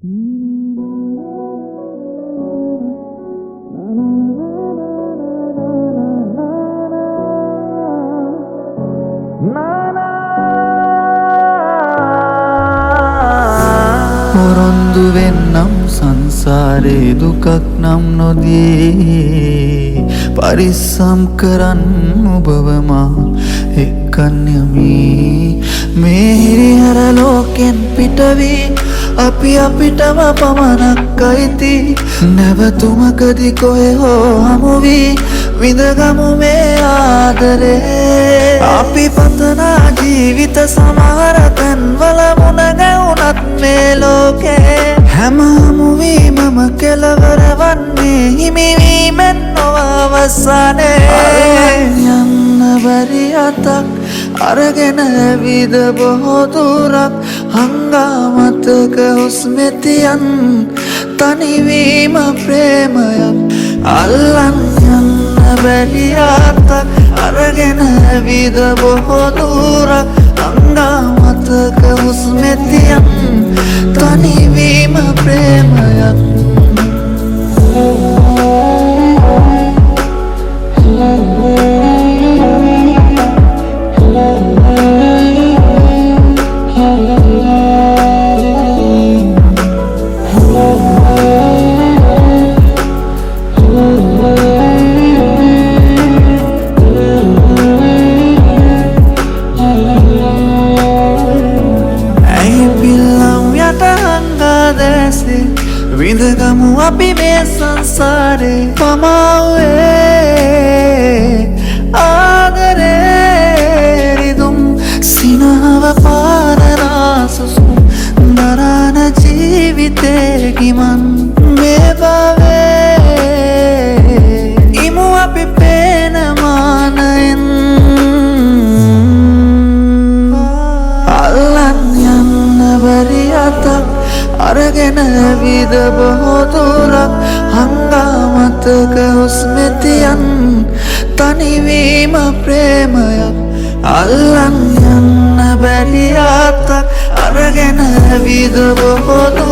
පොරොන්දු වෙන්නම් සංසාරේ දුකක් නම් නොදී පරිස්සම් කරන්න ඔබවමා එක්කන් යමි මේ හිරිහැර ලෝකෙන් පිටවී අපි අපිටම පමණක් අයිති නැවතුමකදී කොහේ හෝ හමුවී විඳගමු මේ ආදරේ අපි පතනා ජීවිත සමහර තැන්වල මුණ ගැවුනත් මේ ලෝකේ හැම හමුවීමම කෙලවර වන්නේ හිමිවීමෙන් නොව අවසානයේ යන්න බැරි අතක් අරගෙන ඇවිද බොහෝ දුරක් හංගාමතක හුස්මෙතියන් තනිවීම ප්‍රේමයක් අල්ලන් යන්න බැරි අතක් අරගෙන ඇවිද බොහෝ දුරක් හංගාමතක හුස්මෙතියන් තනිවීම ප්‍රේමයක් විඳගමු අපි මේ සංසාරේ පමාවේ ආදරේ රිදුම් සිනහව පාරනා සුසුම් දරාන ජීවිතේ ගිමන් මේ භවයේ ඉමු අපි පේන මානයෙන් අල්ලන් යන්න බැරි අතක් අරගෙන ඇවිද බොහෝ දුරක් හංගාමතක හුස්මෙතියන් තනිවීම ප්‍රේමයක් අල්ලන් යන්න බැරි අතක් අරගෙන ඇවිද බොහෝ දුරක්